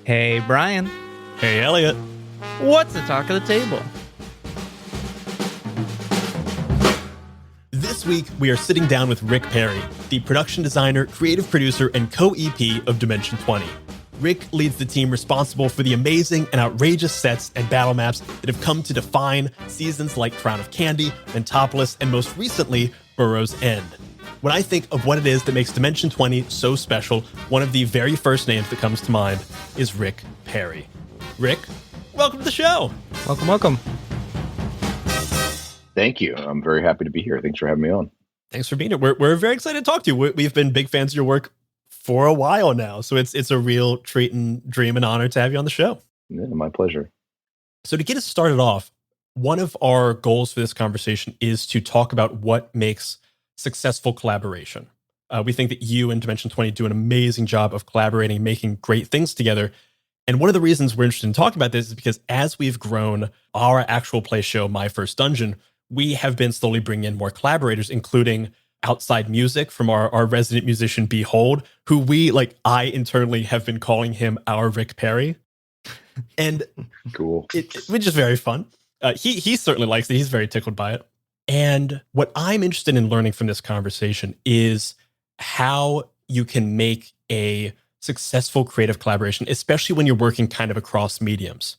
Hey, Brian. Hey, Elliot. What's the talk of the table? This week, we are sitting down with Rick Perry, the production designer, creative producer, and co-EP of Dimension 20. Rick leads the team responsible for the amazing and outrageous sets and battle maps that have come to define seasons like Crown of Candy, Mentopolis, and most recently, Burrow's End. When I think of what it is that makes Dimension 20 so special, one of the very first names that comes to mind is Rick Perry. Rick, welcome to the show. Welcome, welcome. Thank you. I'm very happy to be here. Thanks for having me on. Thanks for being here. We're very excited to talk to you. We've been big fans of your work for a while now, so it's a real treat and dream and honor to have you on the show. Yeah, my pleasure. So to get us started off, one of our goals for this conversation is to talk about what makes successful collaboration. We think that you and Dimension 20 do an amazing job of collaborating, making great things together. And one of the reasons we're interested in talking about this is because as we've grown our actual play show, My First Dungeon, we have been slowly bringing in more collaborators, including outside music from our resident musician, Behold, who I internally have been calling him our Rick Perry. And cool. Which is very fun. He certainly likes it. He's very tickled by it. And what I'm interested in learning from this conversation is how you can make a successful creative collaboration, especially when you're working kind of across mediums.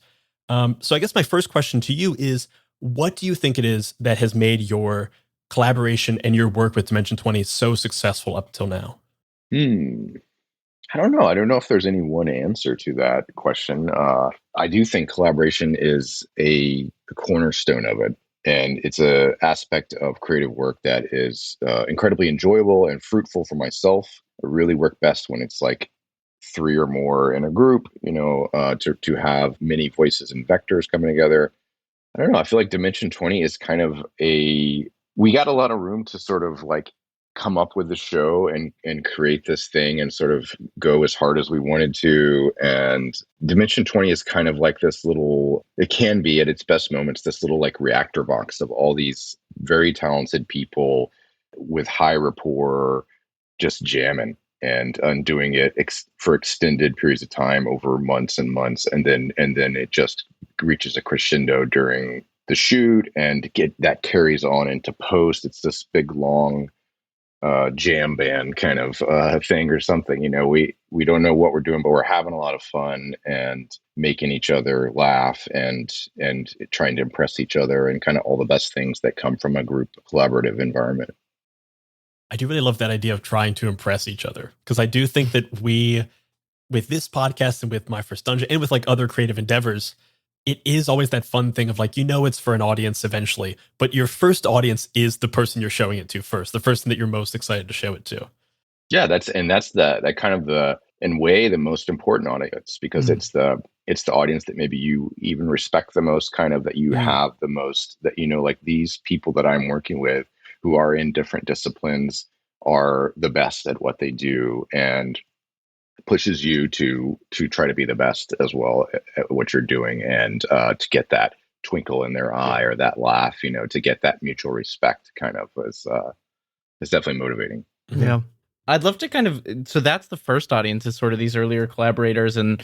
So I guess my first question to you is, what do you think it is that has made your collaboration and your work with Dimension 20 so successful up till now? I don't know. I don't know if there's any one answer to that question. I do think collaboration is the cornerstone of it. And it's an aspect of creative work that is incredibly enjoyable and fruitful for myself. I really work best when it's like 3 or more in a group, to have many voices and vectors coming together. I don't know. I feel like Dimension 20 is kind of we got a lot of room to sort of like come up with the show and create this thing and sort of go as hard as we wanted to. And Dimension 20 is kind of like this little, it can be at its best moments, this little like reactor box of all these very talented people with high rapport, just jamming and doing it for extended periods of time over months and months. And then it just reaches a crescendo during the shoot and that carries on into post. It's this big, long, jam band kind of thing or something. We don't know what we're doing, but we're having a lot of fun and making each other laugh and trying to impress each other and kind of all the best things that come from a group collaborative environment. I do really love that idea of trying to impress each other, because I do think that we, with this podcast and with My First Dungeon and with like other creative endeavors, it is always that fun thing of like, it's for an audience eventually, but your first audience is the person you're showing it to first, the person that you're most excited to show it to. Yeah, that's that kind of the most important audience, because it's the audience that maybe you even respect the most, kind of that you have the most, that like these people that I'm working with who are in different disciplines are the best at what they do, and pushes you to try to be the best as well at what you're doing, and to get that twinkle in their eye or that laugh, to get that mutual respect kind of is definitely motivating. Yeah. I'd love to so that's the first audience, is sort of these earlier collaborators, and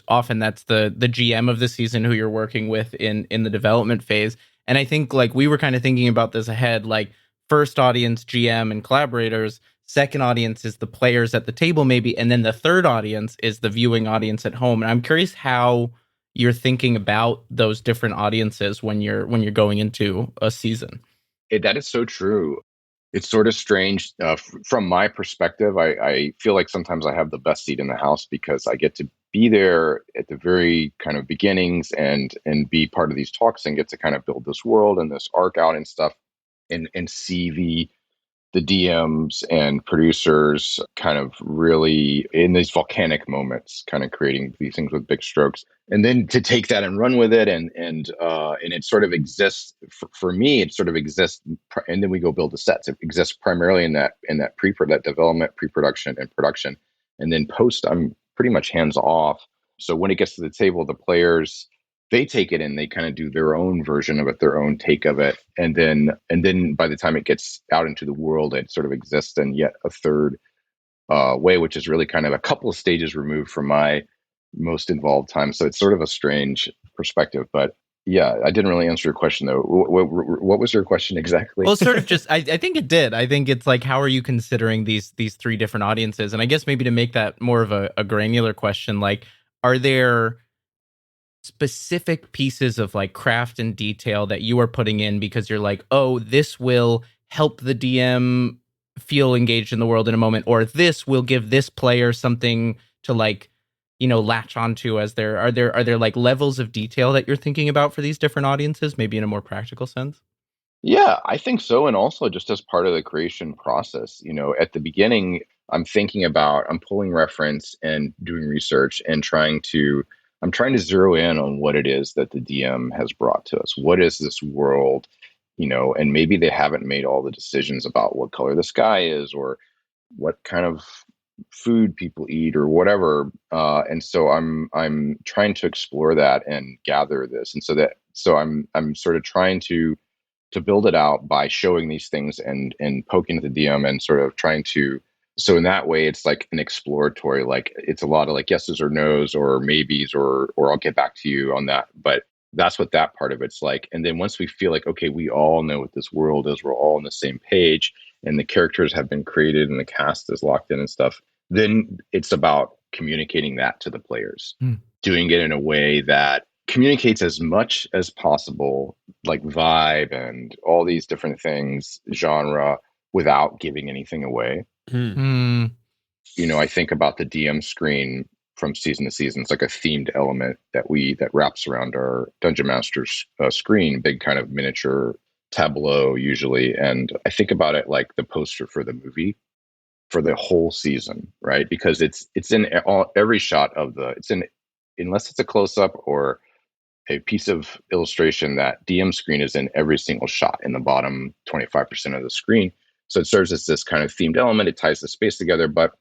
often that's the GM of the season who you're working with in the development phase. And I think like we were kind of thinking about this ahead, like first audience, GM and collaborators, second audience is the players at the table maybe, and then the third audience is the viewing audience at home. And I'm curious how you're thinking about those different audiences when you're going into a season. That is so true. It's sort of strange from my perspective. I feel like sometimes I have the best seat in the house because I get to be there at the very kind of beginnings and be part of these talks and get to kind of build this world and this arc out and stuff, and see the DMs and producers kind of really in these volcanic moments, kind of creating these things with big strokes, and then to take that and run with it, and it sort of exists for me. It sort of exists, and then we go build the sets. It exists primarily in that that development, pre-production, and production, and then post. I'm pretty much hands off. So when it gets to the table, the players, they take it and they kind of do their own version of it, their own take of it. And then by the time it gets out into the world, it sort of exists in yet a third way, which is really kind of a couple of stages removed from my most involved time. So it's sort of a strange perspective. But yeah, I didn't really answer your question though. What was your question exactly? Well, sort of just I think it did. I think it's like, how are you considering these three different audiences? And I guess maybe to make that more of a granular question, like, are there specific pieces of like craft and detail that you are putting in because you're like, oh, this will help the DM feel engaged in the world in a moment, or this will give this player something to like, latch onto as there are there like levels of detail that you're thinking about for these different audiences, maybe in a more practical sense? Yeah, I think so. And also just as part of the creation process, at the beginning, I'm pulling reference and doing research and I'm trying to zero in on what it is that the DM has brought to us. What is this world? And maybe they haven't made all the decisions about what color the sky is or what kind of food people eat or whatever. And so I'm trying to explore that and gather this. And I'm sort of trying to build it out by showing these things and poking at the DM and sort of trying to. So in that way, it's like an exploratory, like it's a lot of like yeses or nos or maybes or I'll get back to you on that. But that's what that part of it's like. And then once we feel like, okay, we all know what this world is, we're all on the same page and the characters have been created and the cast is locked in and stuff, then it's about communicating that to the players, doing it in a way that communicates as much as possible, like vibe and all these different things, genre, without giving anything away. Hmm. I think about the DM screen from season to season. It's like a themed element that wraps around our dungeon master's screen, big kind of miniature tableau usually. And I think about it like the poster for the movie for the whole season, right? Because it's in every shot of it's in, unless it's a close up or a piece of illustration, that DM screen is in every single shot in the bottom 25% of the screen. So it serves as this kind of themed element. It ties the space together, but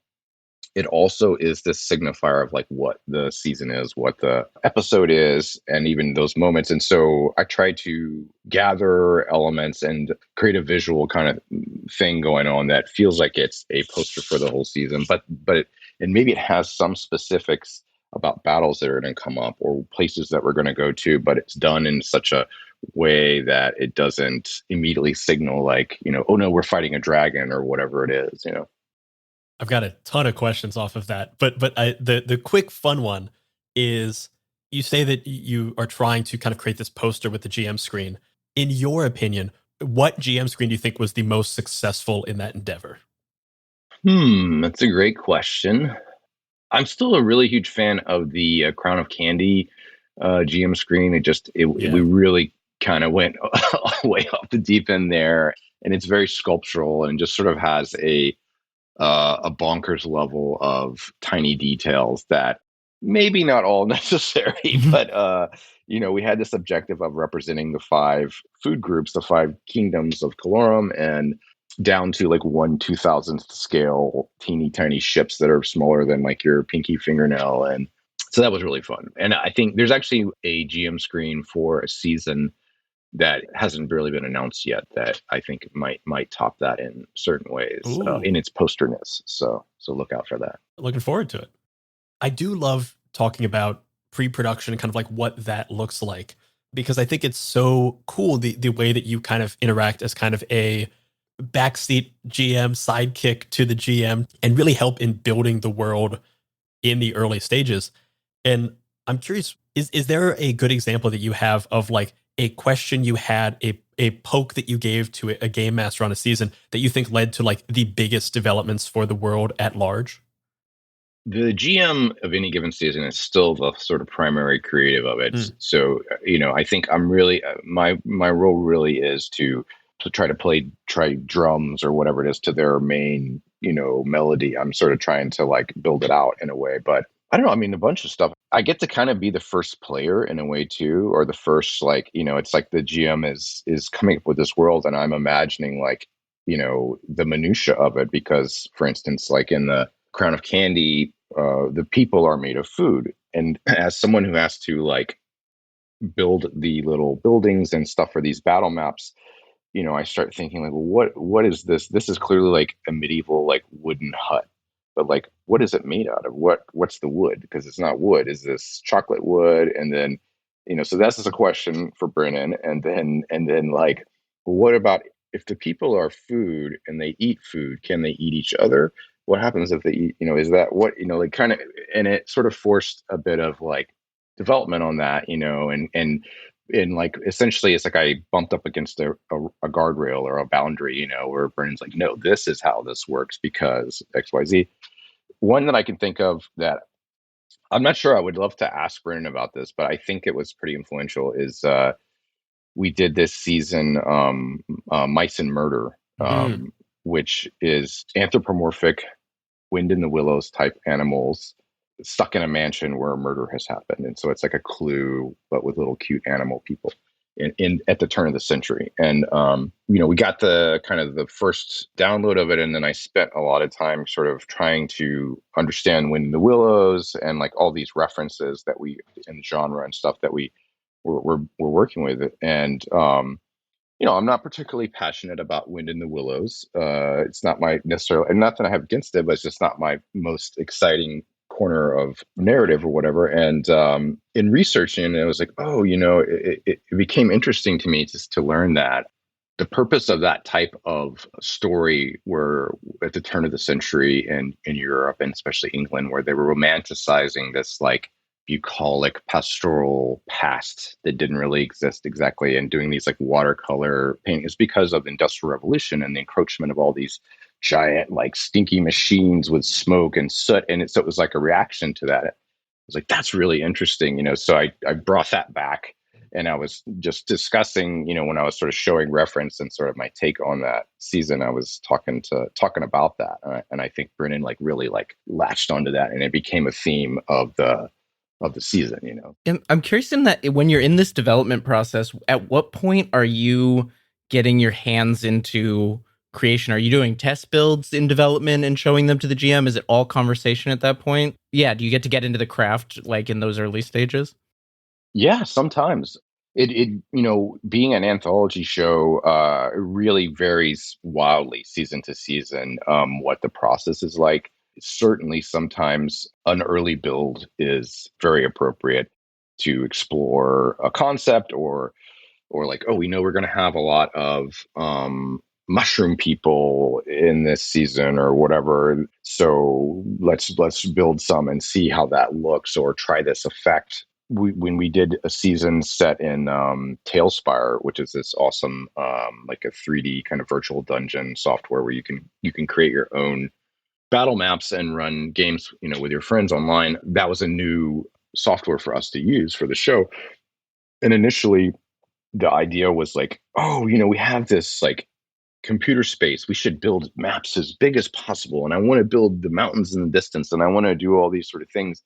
it also is this signifier of like what the season is, what the episode is, and even those moments. And so I try to gather elements and create a visual kind of thing going on that feels like it's a poster for the whole season, and maybe it has some specifics about battles that are going to come up or places that we're going to go to, but it's done in such a way that it doesn't immediately signal like, oh no, we're fighting a dragon or whatever it is. I've got a ton of questions off of that, but the quick fun one is, you say that you are trying to kind of create this poster with the GM screen. In your opinion, what GM screen do you think was the most successful in that endeavor? That's a great question. I'm still a really huge fan of the Crown of Candy GM screen. We really kind of went way off the deep end there, and it's very sculptural and just sort of has a bonkers level of tiny details that maybe not all necessary, but we had this objective of representing the 5 food groups, the 5 kingdoms of Calorum, and down to like 1/2000th scale, teeny tiny ships that are smaller than like your pinky fingernail. And so that was really fun. And I think there's actually a GM screen for a season that hasn't really been announced yet that I think might top that in certain ways in its posterness. So look out for that. Looking forward to it. I do love talking about pre-production and kind of like what that looks like, because I think it's so cool the way that you kind of interact as kind of a backseat GM, sidekick to the GM, and really help in building the world in the early stages. And I'm curious, is there a good example that you have of like a question you had, a poke that you gave to a game master on a season that you think led to like the biggest developments for the world at large? The GM of any given season is still the sort of primary creative of it. So, I think I'm really, my role really is to try to try drums or whatever it is to their main, melody. I'm sort of trying to like build it out in a way, but I don't know. I mean, a bunch of stuff. I get to kind of be the first player in a way too, or the first, like, it's like the GM is coming up with this world and I'm imagining like, the minutia of it. Because for instance, like in the Crown of Candy, the people are made of food. And as someone who has to like build the little buildings and stuff for these battle maps, I start thinking like, well, what is this? This is clearly like a medieval like wooden hut. but like, what is it made out of? What's the wood? Because it's not wood. Is this chocolate wood? And then, so that's just a question for Brennan. And then like, what about if the people are food and they eat food, can they eat each other? What happens if they eat, is that what, like kind of, and it sort of forced a bit of like development on that, and like essentially it's like I bumped up against a guardrail or a boundary, where Brennan's like, no, this is how this works because XYZ. One that I can think of that I'm not sure, I would love to ask Brennan about this, but I think it was pretty influential is we did this season Mice and Murder, which is anthropomorphic wind in the willows type animals stuck in a mansion where a murder has happened. And so it's like a Clue, but with little cute animal people in at the turn of the century. And, we got the kind of the first download of it. And then I spent a lot of time sort of trying to understand Wind in the Willows and like all these references that we in genre and stuff that we're working with it. And, I'm not particularly passionate about Wind in the Willows. It's not my necessarily, and not that I have against it, but it's just not my most exciting corner of narrative or whatever. And in researching, it was like, oh, it became interesting to me just to learn that the purpose of that type of story were at the turn of the century in Europe and especially England, where they were romanticizing this like bucolic pastoral past that didn't really exist exactly, and doing these like watercolor paintings because of the Industrial Revolution and the encroachment of all these giant like stinky machines with smoke and soot. And so it was like a reaction to that. It was like, that's really interesting, so I brought that back, and I was just discussing, when I was sort of showing reference and sort of my take on that season, I was talking about that, and I think Brennan like really like latched onto that, and it became a theme of the season, And I'm curious in that when you're in this development process, at what point are you getting your hands into creation? Are you doing test builds in development and showing them to the GM? Is it all conversation at that point? Yeah. Do you get to get into the craft like in those early stages? Yeah, sometimes it being an anthology show, really varies wildly season to season, what the process is like. Certainly sometimes an early build is very appropriate to explore a concept, or like, oh, we know we're going to have a lot of mushroom people in this season or whatever, so let's build some and see how that looks, or try this effect. When we did a season set in Tailspire, which is this awesome like a 3D kind of virtual dungeon software where you can create your own battle maps and run games, with your friends online. That was a new software for us to use for the show. And initially the idea was like, oh, we have this like computer space. We should build maps as big as possible. And I want to build the mountains in the distance, and I want to do all these sort of things.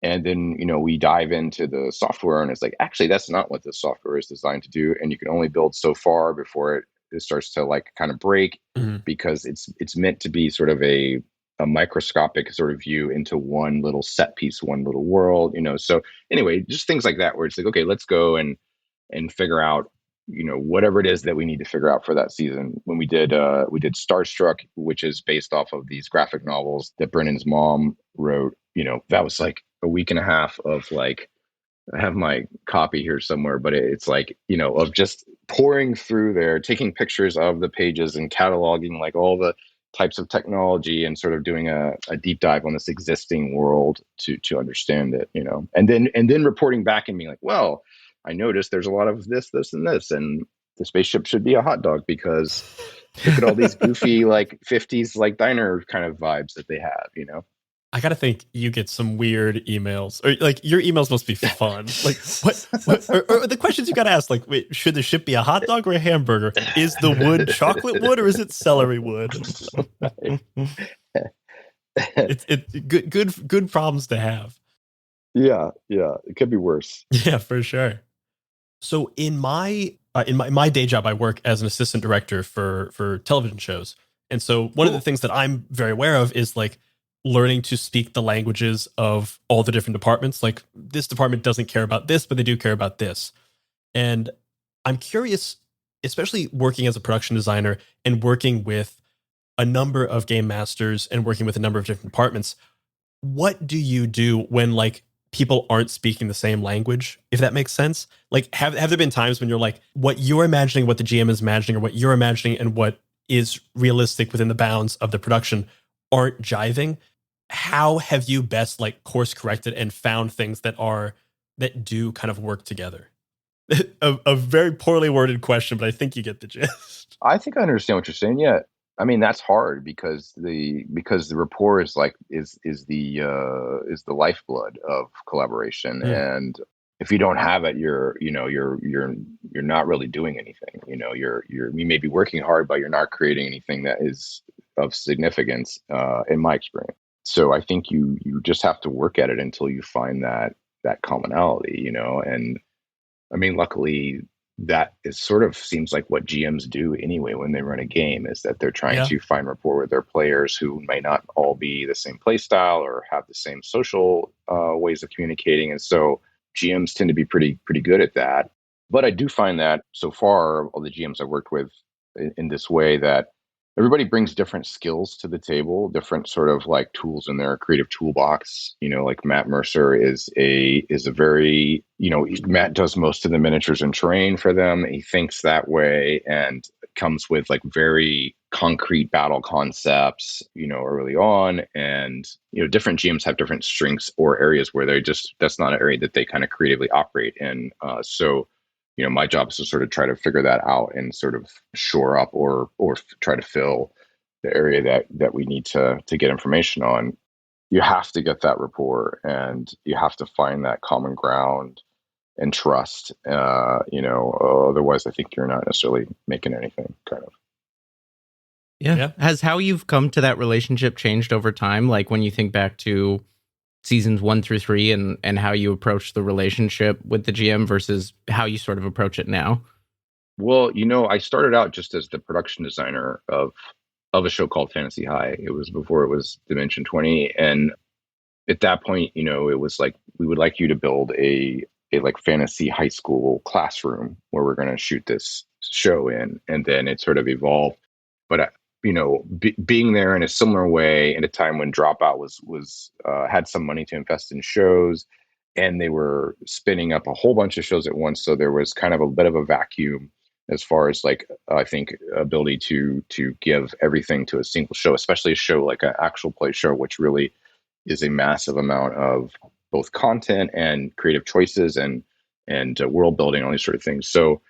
And then, we dive into the software, and it's like, actually, that's not what the software is designed to do. And you can only build so far before it starts to like kind of break, because it's meant to be sort of a microscopic sort of view into one little set piece, one little world, So anyway, just things like that, where it's like, okay, let's go and figure out, whatever it is that we need to figure out for that season. When we did Starstruck, which is based off of these graphic novels that Brennan's mom wrote, that was like a week and a half of like, I have my copy here somewhere, but it's like, of just pouring through there, taking pictures of the pages and cataloging like all the types of technology, and sort of doing a deep dive on this existing world to understand it, and then reporting back and being like, well, I noticed there's a lot of this, and this, and the spaceship should be a hot dog because look at all these goofy like 50s like diner kind of vibes that they have, I gotta think you get some weird emails, or like your emails must be fun. Like what or the questions you gotta ask, like, wait, should the ship be a hot dog or a hamburger? Is the wood chocolate wood or is it celery wood? It's good problems to have. Yeah, it could be worse. Yeah, for sure. So in my day job, I work as an assistant director for television shows, and so one of the things that I'm very aware of is like learning to speak the languages of all the different departments. Like, this department doesn't care about this, but they do care about this. And I'm curious, especially working as a production designer and working with a number of game masters and working with a number of different departments. What do you do when like people aren't speaking the same language, if that makes sense? Like, have there been times when you're like, what you're imagining, what the GM is imagining, or what you're imagining and what is realistic within the bounds of the production aren't jiving? How have you best like course corrected and found things that do kind of work together? A very poorly worded question, but I think you get the gist. I think I understand what you're saying. Yeah. I mean, that's hard because the rapport is the lifeblood of collaboration. And if you don't have it, you're not really doing anything. You may be working hard, but you're not creating anything that is of significance, in my experience. So I think you just have to work at it until you find that commonality, and I mean, luckily that is sort of seems like what GMs do anyway when they run a game, is that they're trying to find rapport with their players who may not all be the same play style or have the same social ways of communicating. And so GMs tend to be pretty good at that. But I do find that so far, all the GMs I've worked with in this way, that everybody brings different skills to the table, different sort of like tools in their creative toolbox. Like Matt Mercer is a very, Matt does most of the miniatures and terrain for them. He thinks that way and comes with like very concrete battle concepts, early on. And, different GMs have different strengths or areas where that's not an area that they kind of creatively operate in. So my job is to sort of try to figure that out and sort of shore up or try to fill the area that we need to get information on. You have to get that rapport and you have to find that common ground and trust, otherwise I think you're not necessarily making anything kind of. Yeah. Has how you've come to that relationship changed over time? Like when you think back to seasons 1 through 3 and how you approach the relationship with the GM versus how you sort of approach it now? Well, I started out just as the production designer of a show called Fantasy High. It was before it was Dimension 20. And at that point, it was like, we would like you to build a like fantasy high school classroom where we're going to shoot this show in. And then it sort of evolved. But being there in a similar way in a time when Dropout was had some money to invest in shows, and they were spinning up a whole bunch of shows at once. So there was kind of a bit of a vacuum as far as like, I think, ability to give everything to a single show, especially a show like an actual play show, which really is a massive amount of both content and creative choices and world building, all these sort of things. So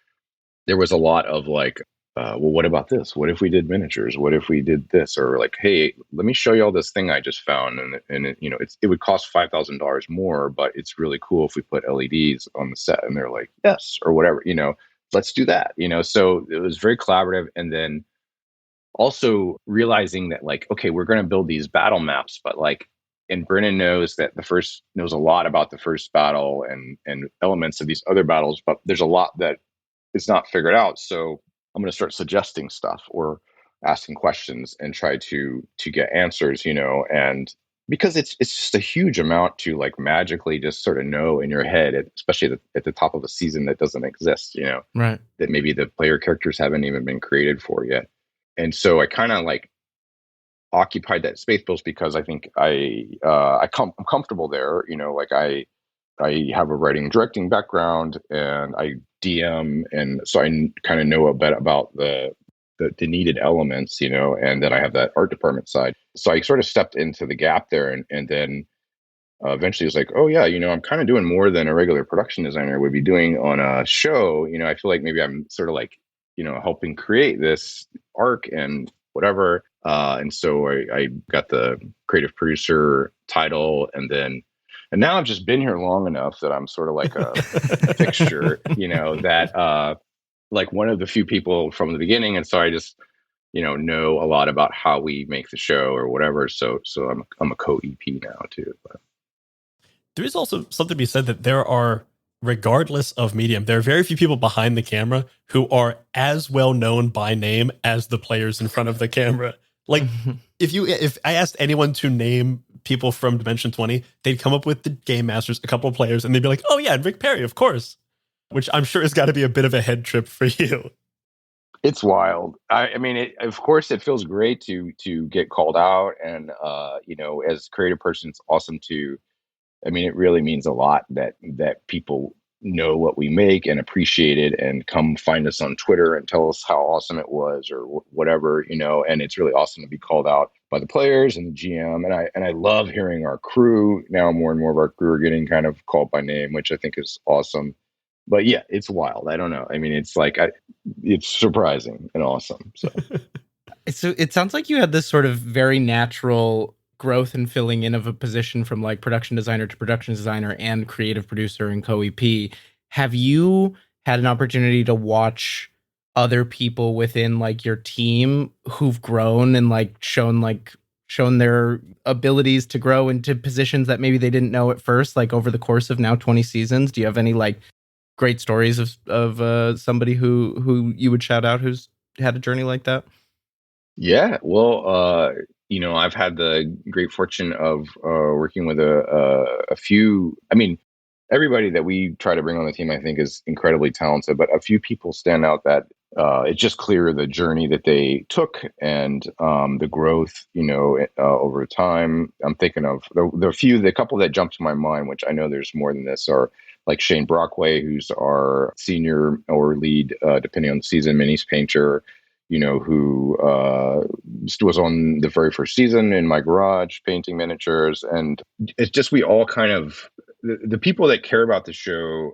there was a lot of like, well, what about this? What if we did miniatures? What if we did this? Or like, hey, let me show you all this thing I just found. And it would cost $5,000 more, but it's really cool if we put LEDs on the set. And they're like, yes, or whatever, let's do that. So it was very collaborative. And then also realizing that like, okay, we're going to build these battle maps, but like, and Brennan knows a lot about the first battle and elements of these other battles, but there's a lot that is not figured out. So I'm going to start suggesting stuff or asking questions and try to get answers, and because it's just a huge amount to like magically just sort of know in your head, especially at the top of a season that doesn't exist, right? That maybe the player characters haven't even been created for yet. And so I kind of like occupied that space both because I think I'm comfortable there, like I have a writing and directing background and I DM, and so I kind of know a bit about the needed elements, and then I have that art department side. So I sort of stepped into the gap there, and then eventually it was like, oh yeah, I'm kind of doing more than a regular production designer would be doing on a show. I feel like maybe I'm sort of like, helping create this arc and whatever. And so I got the creative producer title, and now I've just been here long enough that I'm sort of like a fixture, that like one of the few people from the beginning. And so I just, know a lot about how we make the show or whatever. So I'm a co-EP now too. But. There is also something to be said that there are, regardless of medium, there are very few people behind the camera who are as well known by name as the players in front of the camera. Like if I asked anyone to name people from Dimension 20, they'd come up with the game masters, a couple of players, and they'd be like, oh yeah, Rick Perry, of course, which I'm sure has got to be a bit of a head trip for you. It's wild. I mean, of course, it feels great to get called out, and as a creative person, it's awesome to. I mean, it really means a lot that people know what we make and appreciate it, and come find us on Twitter and tell us how awesome it was, or whatever, And it's really awesome to be called out by the players and the GM, and I love hearing our crew now. More and more of our crew are getting kind of called by name, which I think is awesome. But yeah, it's wild. I don't know. I mean, it's like it's surprising and awesome. So it sounds like you had this sort of very natural growth and filling in of a position from like production designer to production designer and creative producer and co-EP. Have you had an opportunity to watch other people within like your team who've grown and like shown their abilities to grow into positions that maybe they didn't know at first, like over the course of now 20 seasons? Do you have any like great stories of somebody who you would shout out who's had a journey like that? Yeah, well, I've had the great fortune of working with a few. I mean, everybody that we try to bring on the team, I think, is incredibly talented, but a few people stand out that it's just clear the journey that they took, and the growth, over time. I'm thinking of the couple that jump to my mind, which I know there's more than this, are like Shane Brockway, who's our senior or lead, depending on the season, minis painter, who was on the very first season in my garage painting miniatures. And it's just, we all kind of, the people that care about the show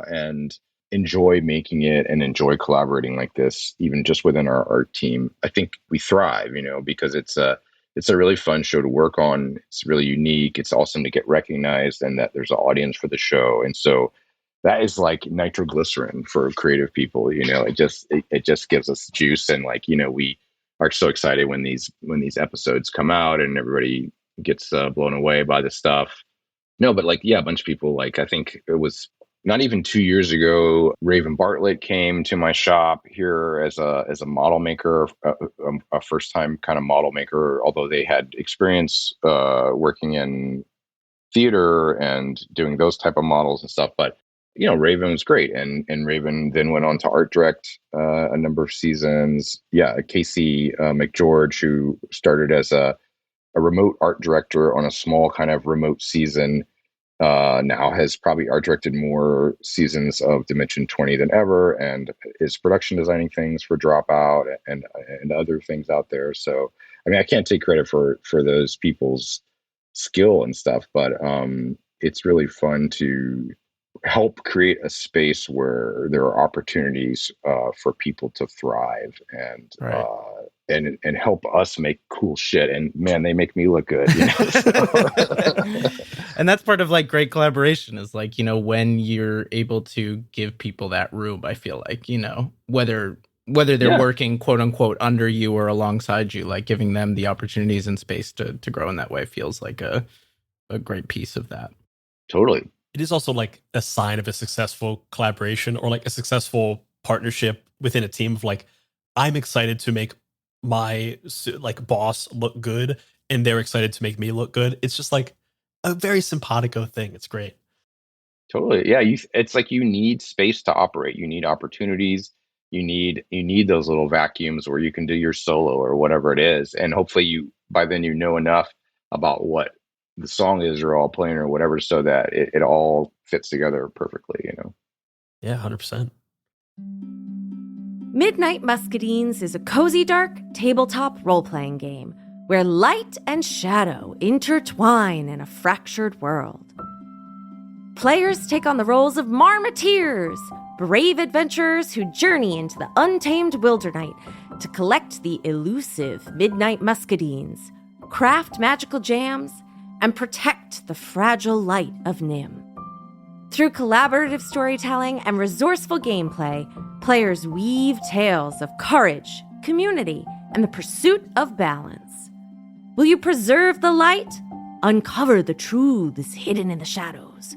and enjoy making it and enjoy collaborating like this, even just within our art team, I think we thrive, because it's a really fun show to work on. It's really unique. It's awesome to get recognized and that there's an audience for the show. And so that is like nitroglycerin for creative people. It just gives us juice, and like, we are so excited when these episodes come out and everybody gets blown away by the stuff. No, but like, yeah, a bunch of people, like, I think it was not even 2 years ago, Raven Bartlett came to my shop here as a model maker, a first time kind of model maker, although they had experience working in theater and doing those type of models and stuff. But Raven was great, and Raven then went on to art direct a number of seasons. Yeah, Casey McGeorge, who started as a remote art director on a small kind of remote season, now has probably art directed more seasons of Dimension 20 than ever, and is production designing things for Dropout and other things out there. So, I mean, I can't take credit for those people's skill and stuff, but it's really fun to help create a space where there are opportunities for people to thrive, and Right. And help us make cool shit. And man, they make me look good. And that's part of like great collaboration is like, when you're able to give people that room, I feel like, whether they're working quote unquote under you or alongside you, like giving them the opportunities and space to grow in that way feels like a great piece of that. Totally. It is also like a sign of a successful collaboration or like a successful partnership within a team of like, I'm excited to make my like boss look good and they're excited to make me look good. It's just like a very simpatico thing. It's great. Totally. Yeah. It's like you need space to operate. You need opportunities. You need those little vacuums where you can do your solo or whatever it is. And hopefully by then know enough about what the song is you're all playing or whatever, so that it all fits together perfectly, Yeah, 100%. Midnight Muscadines is a cozy, dark tabletop role-playing game where light and shadow intertwine in a fractured world. Players take on the roles of Marmoteers, brave adventurers who journey into the untamed Wildernight to collect the elusive Midnight Muscadines, craft magical jams, and protect the fragile light of Nim. Through collaborative storytelling and resourceful gameplay, players weave tales of courage, community, and the pursuit of balance. Will you preserve the light, uncover the truths hidden in the shadows,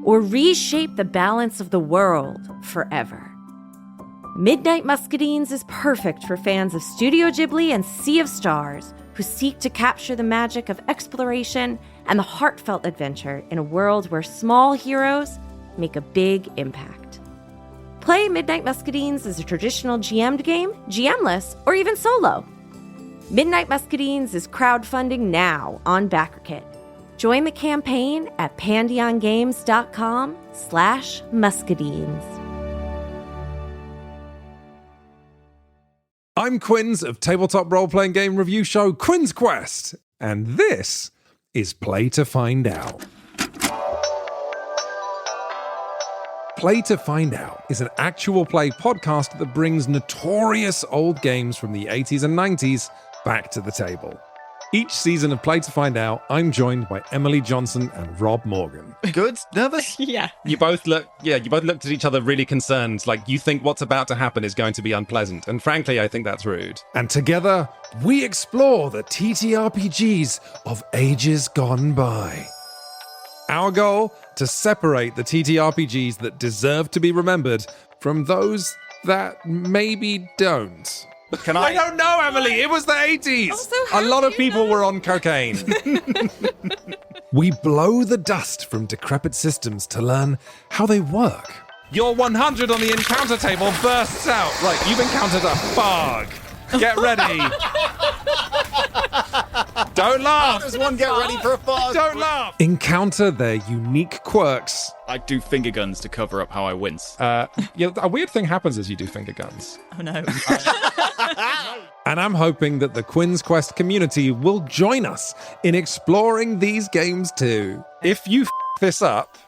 or reshape the balance of the world forever? Midnight Muscadines is perfect for fans of Studio Ghibli and Sea of Stars who seek to capture the magic of exploration and the heartfelt adventure in a world where small heroes make a big impact. Play Midnight Muscadines as a traditional GM'd game, GM-less, or even solo. Midnight Muscadines is crowdfunding now on BackerKit. Join the campaign at pandeongames.com/muscadines. I'm Quinns of tabletop role-playing game review show Quinn's Quest, and this is Play to Find Out. Play to Find Out is an actual play podcast that brings notorious old games from the 80s and 90s back to the table. Each season of Play to Find Out, I'm joined by Emily Johnson and Rob Morgan. Good? Nervous? Yeah. You both looked at each other really concerned, like you think what's about to happen is going to be unpleasant. And frankly, I think that's rude. And together, we explore the TTRPGs of ages gone by. Our goal? To separate the TTRPGs that deserve to be remembered from those that maybe don't. I don't know, Emily. It was the 80s. A lot of people were on cocaine. We blow the dust from decrepit systems to learn how they work. Your 100 on the encounter table bursts out. Right, you've encountered a fog. Get ready. Don't laugh. Does one get ready for a fog? Don't laugh. Encounter their unique quirks. I do finger guns to cover up how I wince. A weird thing happens as you do finger guns. Oh no. And I'm hoping that the Quinn's Quest community will join us in exploring these games too. If you this up,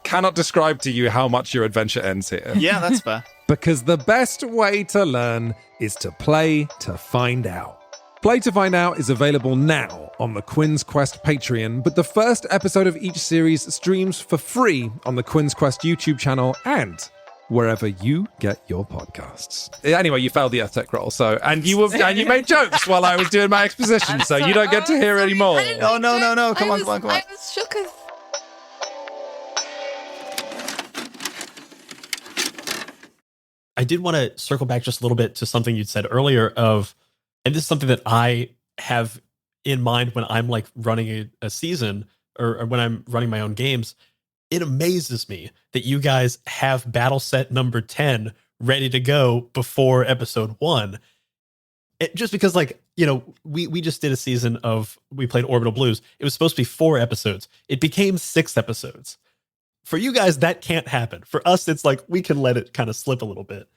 cannot describe to you how much your adventure ends here. Yeah, that's fair. Because the best way to learn is to play to find out. Play to Find Out is available now on the Quinn's Quest Patreon, but the first episode of each series streams for free on the Quinn's Quest YouTube channel and wherever you get your podcasts. Anyway, you failed the Earth roll, and you made jokes while I was doing my exposition, so you don't get to hear any more. Oh, no. Come on. I was shook as... I did want to circle back just a little bit to something you'd said earlier and this is something that I have in mind when I'm like running a season or when I'm running my own games. It amazes me that you guys have battle set number 10 ready to go before episode 1. Just because, like, you know, we just did a season we played Orbital Blues. It was supposed to be 4 episodes. It became 6 episodes. For you guys, that can't happen. For us, it's like we can let it kind of slip a little bit.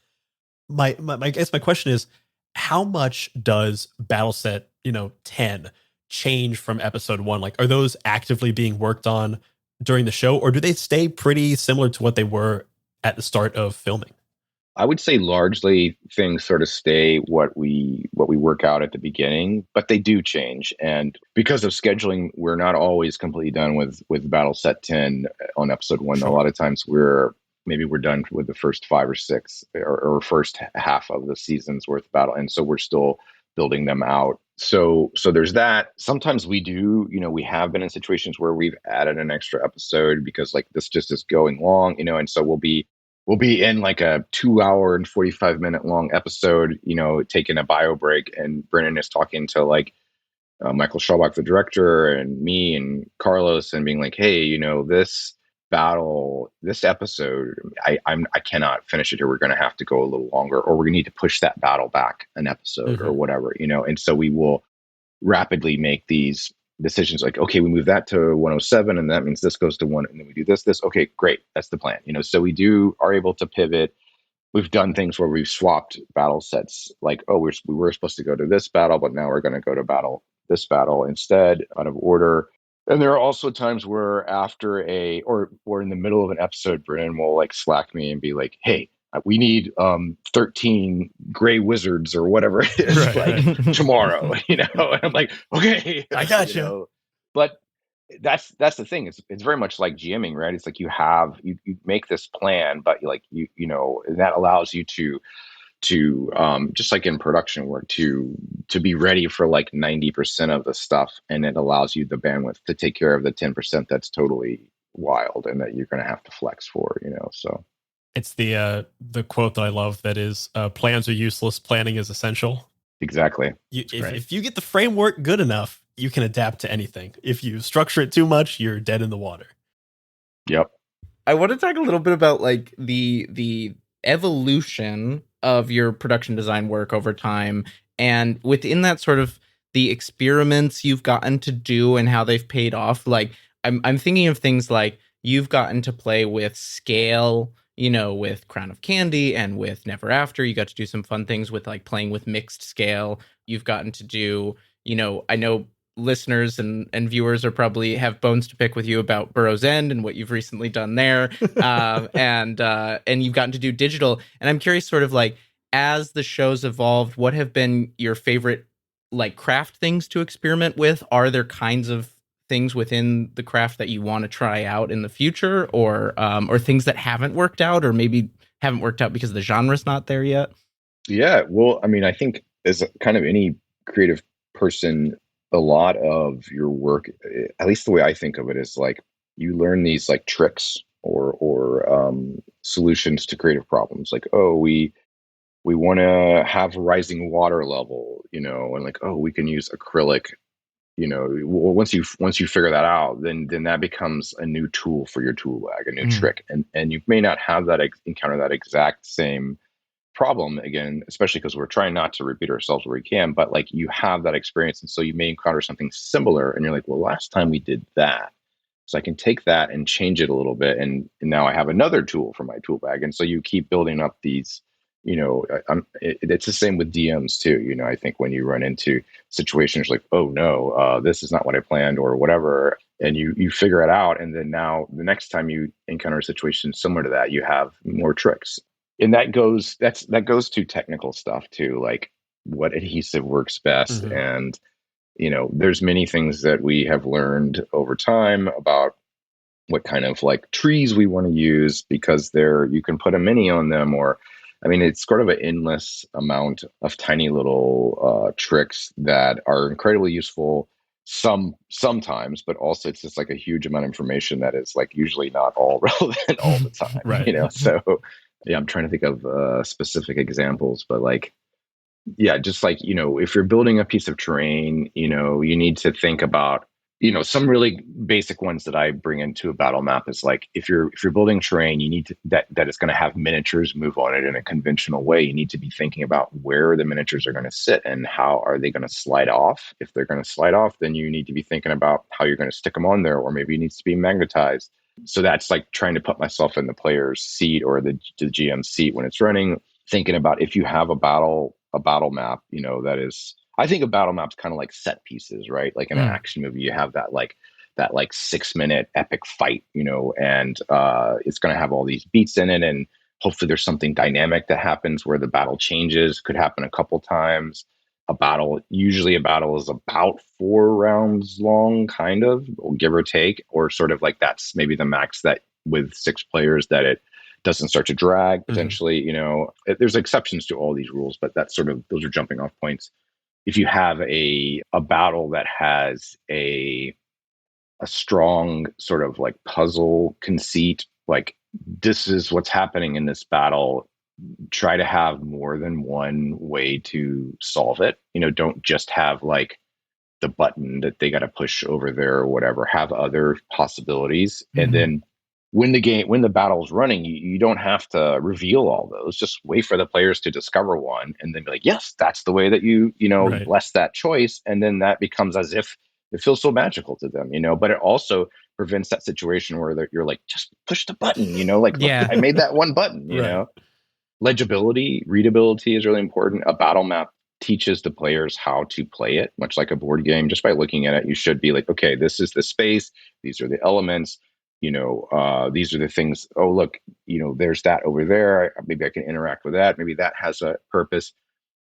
I guess my question is, how much does battle set 10 change from episode 1? Like, are those actively being worked on during the show, or do they stay pretty similar to what they were at the start of filming? I would say largely things sort of stay what we work out at the beginning, but they do change. And because of scheduling, we're not always completely done with Battle Set 10 on episode 1. Sure. A lot of times we're done with the first 5 or 6 or first half of the season's worth of battle. And so we're still building them out. So there's that. Sometimes we do, we have been in situations where we've added an extra episode because like this just is going long, and so we'll be in like a 2-hour and 45-minute long episode, taking a bio break, and Brennan is talking to like Michael Schaubach, the director, and me and Carlos, and being like, hey, this battle, this episode, I cannot finish it here. We're going to have to go a little longer, or we're going to need to push that battle back an episode or whatever, and so we will rapidly make these decisions like, okay, we move that to 107 and that means this goes to 1 and then we do this. Okay, great. That's the plan. So we are able to pivot. We've done things where we've swapped battle sets, like, oh, we were supposed to go to this battle, but now we're going to go to this battle instead, out of order. And there are also times where after or in the middle of an episode, Brennan will like slack me and be like, hey, we need 13 gray wizards or whatever it is, like tomorrow, and I'm like, okay, I got you. But that's the thing. It's very much like GMing, right? It's like you make this plan, but like and that allows you to just like in production work to be ready for like 90% of the stuff, and it allows you the bandwidth to take care of the 10% that's totally wild and that you're going to have to flex for, so. It's the quote that I love that is, plans are useless, planning is essential. Exactly. If you get the framework good enough, you can adapt to anything. If you structure it too much, you're dead in the water. Yep. I want to talk a little bit about like the evolution of your production design work over time, and within that sort of the experiments you've gotten to do and how they've paid off. Like I'm thinking of things like you've gotten to play with scale, with Crown of Candy and with Never After. You got to do some fun things with like playing with mixed scale. You've gotten to do, I know listeners and viewers are probably have bones to pick with you about Burrow's End and what you've recently done there. And you've gotten to do digital. And I'm curious, sort of like, as the show's evolved, what have been your favorite like craft things to experiment with? Are there kinds of things within the craft that you want to try out in the future, or things that haven't worked out, or maybe haven't worked out because the genre's not there yet? Yeah, well, I mean, I think as kind of any creative person, a lot of your work, at least the way I think of it, is like you learn these like tricks or solutions to creative problems. Like, oh, we want to have a rising water level, and like, oh, we can use acrylic. Well, once you figure that out, then that becomes a new tool for your tool bag, a new trick, and you may not have that encounter that exact same problem again, especially because we're trying not to repeat ourselves where we can, but like you have that experience, and so you may encounter something similar and you're like, well, last time we did that, so I can take that and change it a little bit, and now I have another tool for my tool bag. And so you keep building up these, it's the same with DMs too. I think when you run into situations like, oh no, this is not what I planned or whatever, and you figure it out, and then now the next time you encounter a situation similar to that, you have more tricks. And that goes to technical stuff too, like what adhesive works best. And, there's many things that we have learned over time about what kind of like trees we want to use, because you can put a mini on them, or, I mean, it's sort of an endless amount of tiny little tricks that are incredibly useful sometimes, but also it's just like a huge amount of information that is like usually not all relevant all the time, Right. So yeah, I'm trying to think of specific examples, but like, yeah, just like, if you're building a piece of terrain, you need to think about, some really basic ones that I bring into a battle map is like, if you're building terrain, you need to, that is going to have miniatures move on it in a conventional way. You need to be thinking about where the miniatures are going to sit and how are they going to slide off. If they're going to slide off, then you need to be thinking about how you're going to stick them on there, or maybe it needs to be magnetized. So that's like trying to put myself in the player's seat or the GM seat when it's running, thinking about if you have a battle map, that is, I think a battle map's kind of like set pieces, right? Like in an action movie, you have that 6-minute epic fight, and it's going to have all these beats in it, and hopefully there's something dynamic that happens where the battle changes. Could happen a couple times. Usually a battle is about 4 rounds long, kind of, or give or take, or sort of like that's maybe the max that with 6 players that it doesn't start to drag potentially. There's exceptions to all these rules, but that's sort of, those are jumping off points. If you have a battle that has a strong sort of like puzzle conceit, like this is what's happening in this battle, try to have more than one way to solve it. Don't just have like the button that they got to push over there or whatever. Have other possibilities. And then when the battle's running, you don't have to reveal all those. Just wait for the players to discover one and then be like, yes, that's the way that you Right. bless that choice. And then that becomes as if it feels so magical to them, but it also prevents that situation where you're like, just push the button, like, Yeah. look, I made that one button, Right. Legibility, readability is really important. A battle map teaches the players how to play it, much like a board game. Just by looking at it, you should be like, okay, this is the space. These are the elements. These are the things. Oh, look, there's that over there. Maybe I can interact with that. Maybe that has a purpose.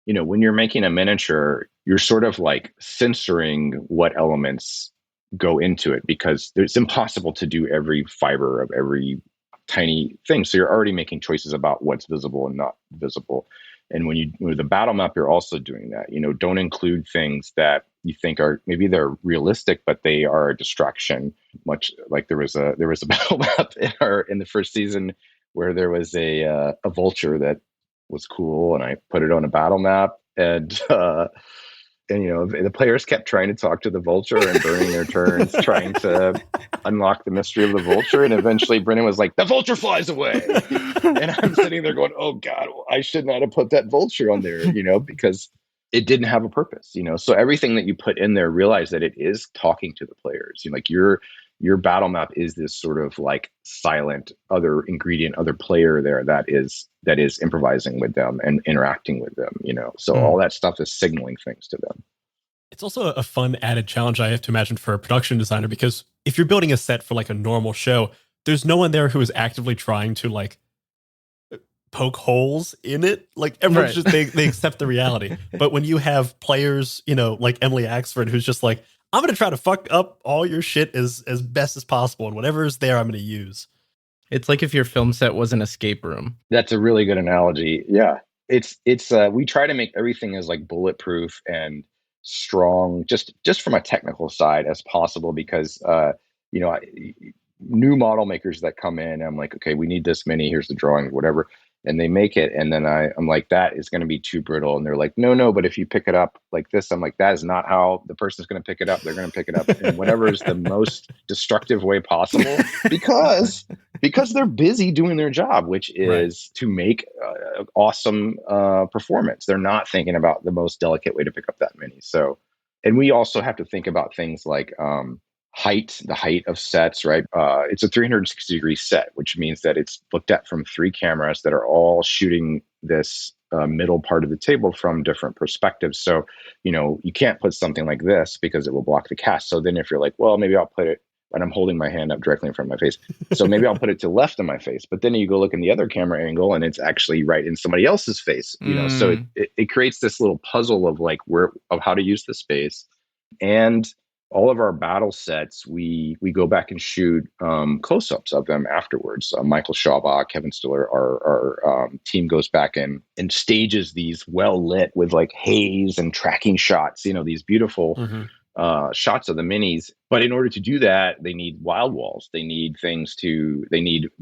When you're making a miniature, you're sort of like censoring what elements go into it, because it's impossible to do every fiber of every tiny thing. So you're already making choices about what's visible and not visible. And with the battle map, you're also doing that. Don't include things that you think are, maybe they're realistic, but they are a distraction. Much like there was a battle map in the first season where there was a vulture that was cool, and I put it on a battle map, and And, the players kept trying to talk to the vulture and burning their turns, trying to unlock the mystery of the vulture. And eventually Brennan was like, the vulture flies away. And I'm sitting there going, oh God, I should not have put that vulture on there, because it didn't have a purpose, So everything that you put in there, realize that it is talking to the players. Like your battle map is this sort of like silent other ingredient, other player there that is improvising with them and interacting with them, So all that stuff is signaling things to them. It's also a fun added challenge I have to imagine for a production designer, because if you're building a set for like a normal show, there's no one there who is actively trying to like poke holes in it. Like everyone's just, they accept the reality. But when you have players, like Emily Axford, who's just like, I'm going to try to fuck up all your shit as best as possible. And whatever is there, I'm going to use. It's like if your film set was an escape room. That's a really good analogy. Yeah. It's we try to make everything as like bulletproof and strong, just from a technical side as possible, because, new model makers that come in, I'm like, okay, we need this many, here's the drawing, whatever. And they make it. And then I'm like, that is going to be too brittle. And they're like, no, but if you pick it up like this, I'm like, that is not how the person's going to pick it up. They're going to pick it up in whatever is the most destructive way possible, because they're busy doing their job, which is to make awesome performance. They're not thinking about the most delicate way to pick up that many. So, and we also have to think about things like, the height of sets, right? It's a 360-degree set, which means that it's looked at from 3 cameras that are all shooting this middle part of the table from different perspectives. So, you can't put something like this because it will block the cast. So then if you're like, well, maybe I'll put it, and I'm holding my hand up directly in front of my face, so maybe I'll put it to the left of my face. But then you go look in the other camera angle and it's actually right in somebody else's face, So it creates this little puzzle of like of how to use the space. And all of our battle sets, we go back and shoot close-ups of them afterwards. Michael Schauba, Kevin Stiller, our team goes back and stages these well lit with like haze and tracking shots, these beautiful shots of the minis. But in order to do that, they need wild walls. They need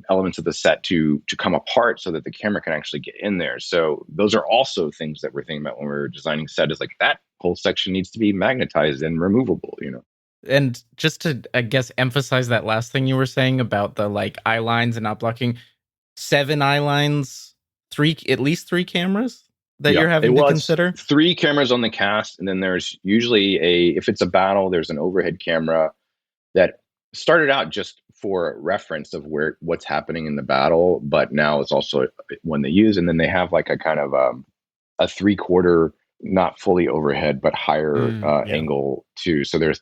elements of the set to come apart so that the camera can actually get in there. So those are also things that we're thinking about when we're designing set, is like that whole section needs to be magnetized and removable, And just to, I guess, emphasize that last thing you were saying about the like eye lines and not blocking, 7 eye lines, at least 3 cameras that you're having to consider? 3 cameras on the cast, and then there's usually if it's a battle, there's an overhead camera that started out just for reference of what's happening in the battle, but now it's also one they use. And then they have like a kind of a 3/4, not fully overhead, but higher angle too. So there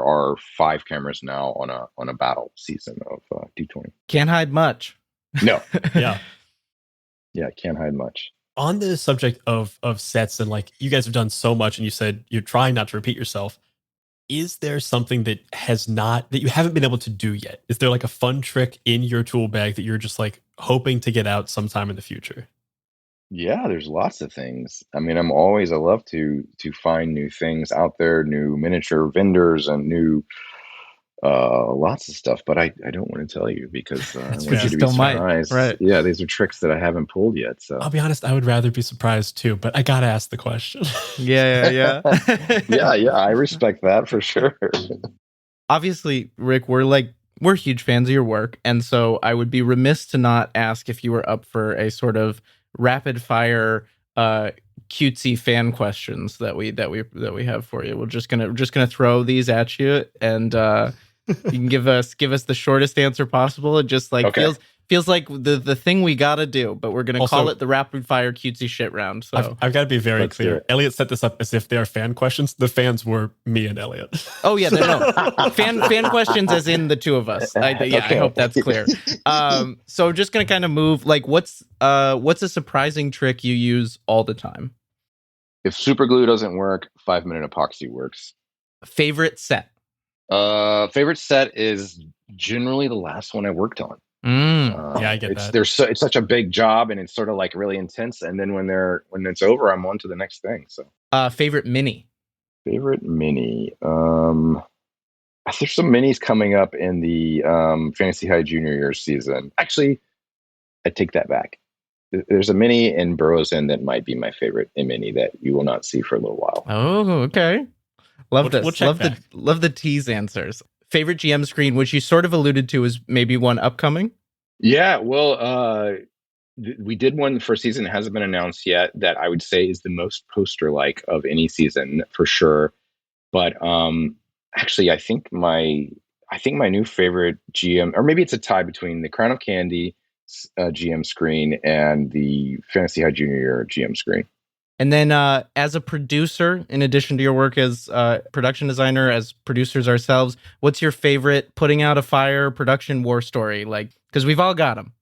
are 5 cameras now on a battle season of D20. Can't hide much. No. Yeah. Yeah, can't hide much. On the subject of sets, and like you guys have done so much, and you said you're trying not to repeat yourself. Is there something that you haven't been able to do yet? Is there like a fun trick in your tool bag that you're just like hoping to get out sometime in the future? Yeah, there's lots of things. I mean, I love to find new things out there, new miniature vendors and new lots of stuff, but I don't want to tell you because I want you to be surprised. Right. Yeah, these are tricks that I haven't pulled yet. So I'll be honest, I would rather be surprised too, but I gotta ask the question. Yeah. yeah, I respect that for sure. Obviously, Rick, we're huge fans of your work, and so I would be remiss to not ask if you were up for a sort of rapid fire cutesy fan questions that we have for you. We're just gonna throw these at you, and you can give us the shortest answer possible. It just like feels like the thing we gotta do, but we're gonna also call it the rapid fire cutesy shit round. So I've got to be very clear. Elliot set this up as if they are fan questions. The fans were me and Elliot. Oh yeah, no. fan questions as in the two of us. I hope that's clear. So just gonna kind of move. Like, what's a surprising trick you use all the time? If super glue doesn't work, 5-minute epoxy works. Favorite set? Favorite set is generally the last one I worked on. Yeah, I get that. It's such a big job, and it's sort of like really intense. And then when it's over, I'm on to the next thing. So, favorite mini. There's some minis coming up in the Fantasy High Junior Year season. Actually, I take that back. there's a mini in Burroughs End that might be my favorite mini that you will not see for a little while. Oh, okay. Love this. We'll check Love the tease answers. Favorite GM screen, which you sort of alluded to, is maybe one upcoming. Yeah, well, we did one for season. It hasn't been announced yet. That I would say is the most poster-like of any season for sure. But actually, I think my new favorite GM, or maybe it's a tie between the Crown of Candy GM screen and the Fantasy High Junior Year GM screen. And then as a producer, in addition to your work as production designer, as producers ourselves, what's your favorite putting out a fire production war story? Like, because we've all got them.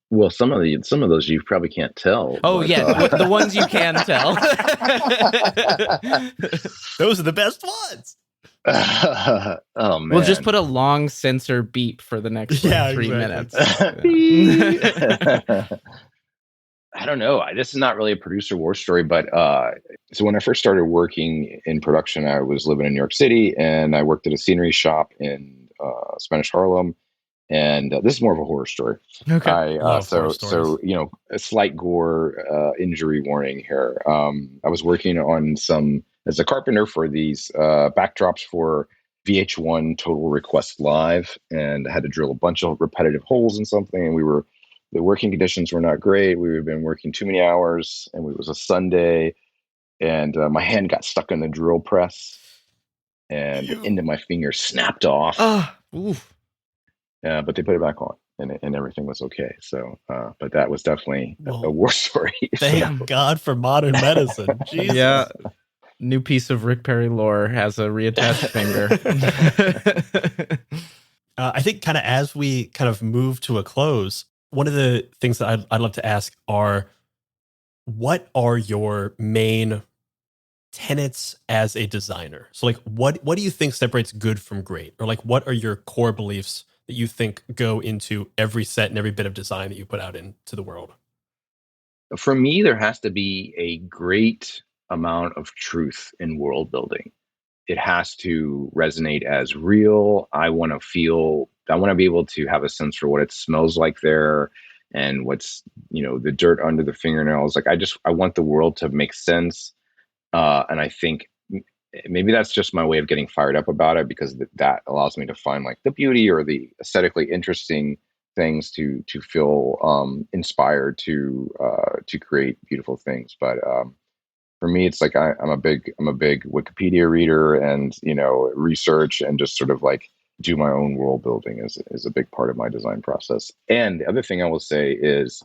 Well, some of those you probably can't tell. Oh, but, yeah, the ones you can tell. Those are the best ones. Oh man! We'll just put a long censor beep for the next 3 minutes. I don't know. This is not really a producer war story, but so when I first started working in production, I was living in New York City, and I worked at a scenery shop in Spanish Harlem. And this is more of a horror story. Okay. So a slight gore injury warning here. I was working on as a carpenter for these backdrops for VH1 Total Request Live, and I had to drill a bunch of repetitive holes in something. And the working conditions were not great. We had been working too many hours, and it was a Sunday, and my hand got stuck in the drill press, and the end of my finger snapped off. Oof. But they put it back on, and everything was okay. So, but that was definitely a war story. Thank God for modern medicine. Jesus. Yeah. New piece of Rick Perry lore has a reattached finger. I think kind of as we kind of move to a close, one of the things that I'd love to ask are, what are your main tenets as a designer? So like, what do you think separates good from great? Or like, what are your core beliefs that you think go into every set and every bit of design that you put out into the world? For me, there has to be a great amount of truth in world building. It has to resonate as real. I want to be able to have a sense for what it smells like there, and what's, the dirt under the fingernails. Like, I want the world to make sense. And I think maybe that's just my way of getting fired up about it, because that allows me to find like the beauty or the aesthetically interesting things to feel inspired to create beautiful things. But for me, it's like I'm a big Wikipedia reader, and research, and just sort of like do my own world building is a big part of my design process. And the other thing I will say is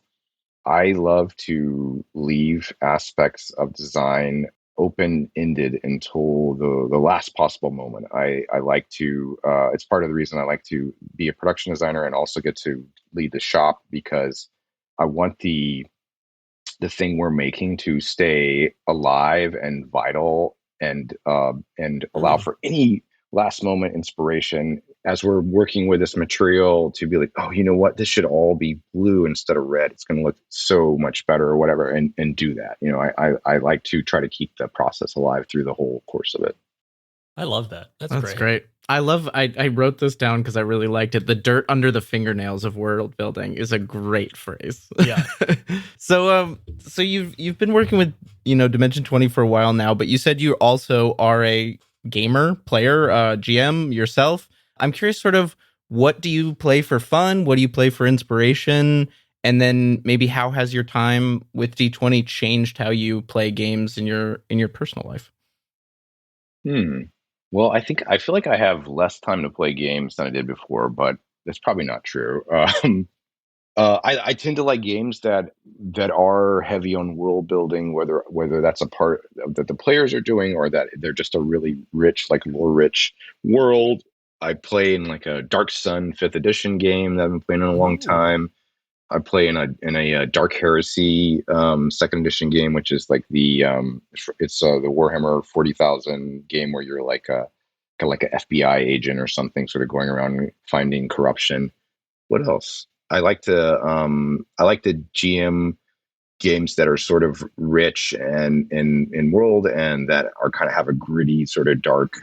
I love to leave aspects of design open-ended until the last possible moment. I like to, it's part of the reason I like to be a production designer and also get to lead the shop, because I want the thing we're making to stay alive and vital, and allow for any last moment inspiration as we're working with this material to be like, oh, you know what, this should all be blue instead of red. It's going to look so much better, or whatever, and do that. I like to try to keep the process alive through the whole course of it. I love that. That's great. I wrote this down because I really liked it. The dirt under the fingernails of world building is a great phrase. Yeah. So you've been working with, Dimension 20 for a while now, but you said you also are a gamer, player, GM yourself. I'm curious, sort of, what do you play for fun? What do you play for inspiration? And then maybe how has your time with D20 changed how you play games in your personal life? Well, I feel like I have less time to play games than I did before, but that's probably not true. I tend to like games that are heavy on world building, whether that's a part that the players are doing, or that they're just a really rich, like lore-rich world. I play in like a Dark Sun 5th edition game that I've been playing in a long time. I play in a Dark Heresy 2nd edition game, which is like the Warhammer 40,000 game where you're like a FBI agent or something, sort of going around finding corruption. What else? I like to GM games that are sort of rich and in world, and that are kind of have a gritty, sort of dark,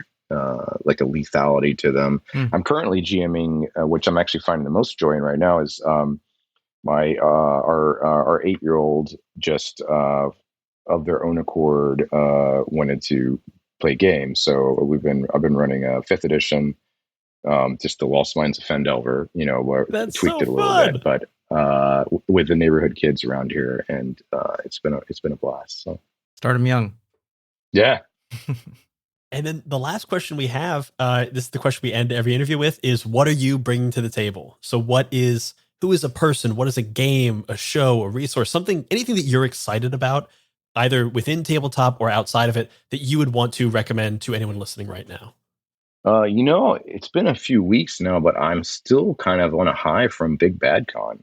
like a lethality to them. I'm currently GMing, which I'm actually finding the most joy in right now, is my our 8-year-old just of their own accord wanted to play games. So I've been running a 5th edition, just the Lost Mines of Fendelver, where That's tweaked so it a little fun. bit, but with the neighborhood kids around here, and it's been a blast. So Start them young. yeah. And then the last question we have, this is the question we end every interview with, is what are you bringing to the table? So who is a person? What is a game, a show, a resource, something, anything that you're excited about, either within tabletop or outside of it, that you would want to recommend to anyone listening right now? It's been a few weeks now, but I'm still kind of on a high from Big Bad Con.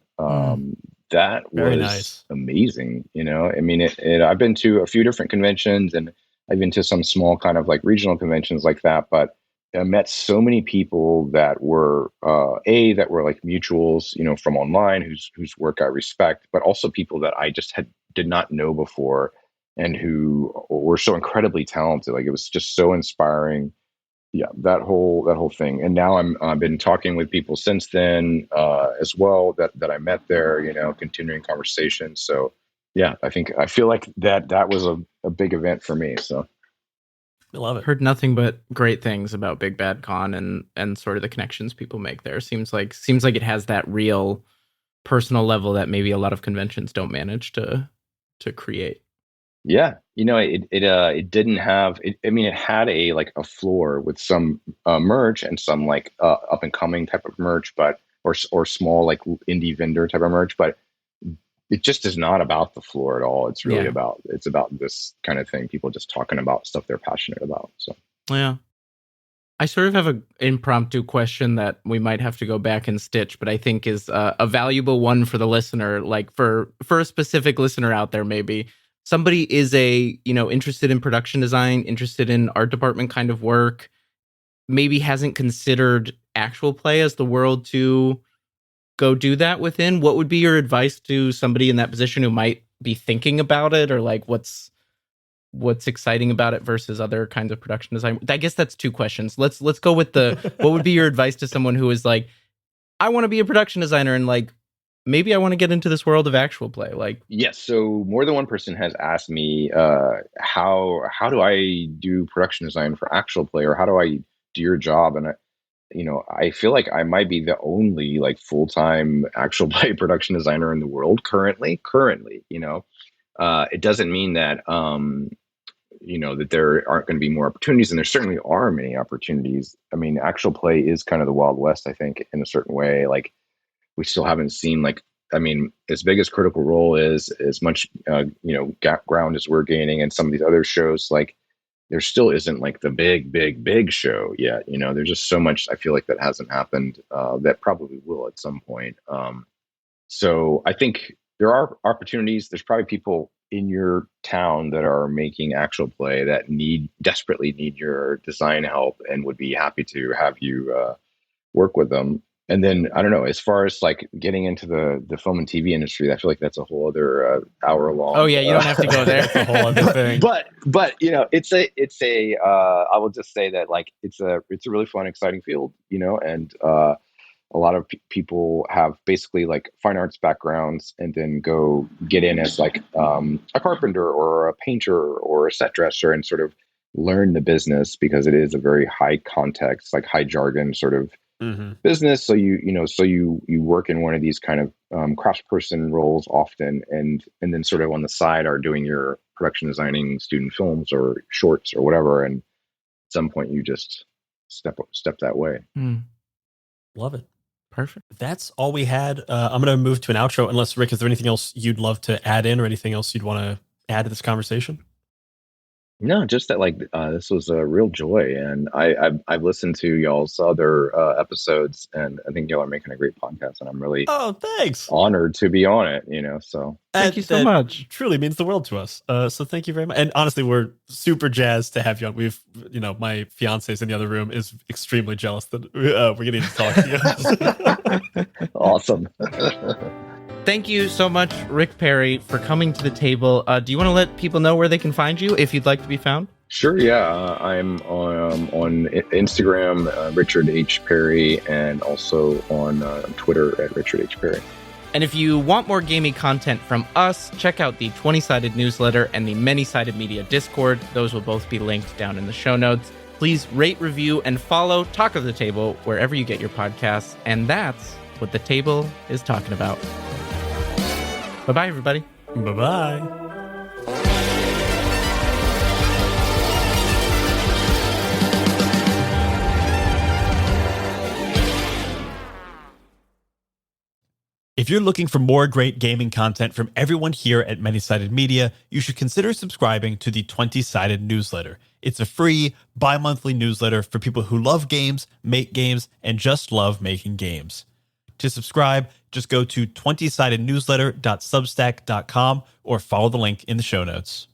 That Very was nice. amazing. I mean, I've been to a few different conventions, and I've been to some small kind of like regional conventions like that, but I met so many people that were that were like mutuals, from online, whose work I respect, but also people that I just did not know before, and who were so incredibly talented. Like, it was just so inspiring. Yeah, that whole thing. And now I've been talking with people since then as well that I met there, continuing conversations. So yeah, I feel like that was a big event for me. So I love it. Heard nothing but great things about Big Bad Con and sort of the connections people make there. Seems like it has that real personal level that maybe a lot of conventions don't manage to create. yeah, it didn't have it. I mean, it had a floor with some merch and some like up and coming type of merch, but or small like indie vendor type of merch, but it just is not about the floor at all. It's really about this kind of thing. People just talking about stuff they're passionate about. So Yeah. I sort of have an impromptu question that we might have to go back and stitch, but I think is a valuable one for the listener, like for a specific listener out there. Maybe somebody is interested in production design, interested in art department kind of work, maybe hasn't considered actual play as the world to go do that within. What would be your advice to somebody in that position who might be thinking about it, or like what's exciting about it versus other kinds of production design? I guess that's 2 questions. Let's go with what would be your advice to someone who is like, I want to be a production designer and like maybe I want to get into this world of actual play? Like, yes, so more than one person has asked me how do I do production design for actual play, or how do I do your job? And I feel like I might be the only like full-time actual play production designer in the world currently. It doesn't mean that that there aren't going to be more opportunities, and there certainly are many opportunities. I mean, actual play is kind of the Wild West, I think, in a certain way. Like, we still haven't seen as big as Critical Role is, as much ground as we're gaining, and some of these other shows, like, there still isn't like the big show yet. There's just so much, I feel like, that hasn't happened that probably will at some point. So I think there are opportunities. There's probably people in your town that are making actual play that desperately need your design help and would be happy to have you work with them. And then, I don't know, as far as like getting into the film and TV industry, I feel like that's a whole other hour long. Oh yeah, you don't have to go there. That's a whole other thing. But it's a I will just say that, like, it's a really fun, exciting field, and a lot of people have basically like fine arts backgrounds and then go get in as like a carpenter or a painter or a set dresser and sort of learn the business, because it is a very high context, like high jargon sort of business. So you work in one of these kind of craftsperson roles often, and then sort of on the side are doing your production designing student films or shorts or whatever. And at some point you just step that way. Love it. Perfect. That's all we had. I'm going to move to an outro. Unless, Rick, is there anything else you'd love to add in, or anything else you'd want to add to this conversation? No, just that, like, this was a real joy, and I've listened to y'all's other episodes, and I think y'all are making a great podcast, and I'm really thanks honored to be on it. So thank you so much. Truly means the world to us. So thank you very much. And honestly, we're super jazzed to have you on. We've, my fiance's in the other room is extremely jealous that we're getting to talk to you. Awesome. Thank you so much, Rick Perry, for coming to the table. Do you want to let people know where they can find you if you'd like to be found? Sure, yeah. I'm on Instagram, Richard H. Perry, and also on Twitter at Richard H. Perry. And if you want more gaming content from us, check out the 20-sided newsletter and the Many-Sided Media Discord. Those will both be linked down in the show notes. Please rate, review, and follow Talk of the Table wherever you get your podcasts. And that's what the table is talking about. Bye-bye, everybody. Bye-bye. If you're looking for more great gaming content from everyone here at Many-Sided Media, you should consider subscribing to the 20-Sided newsletter. It's a free, bi-monthly newsletter for people who love games, make games, and just love making games. To subscribe, just go to 20sidednewsletter.substack.com or follow the link in the show notes.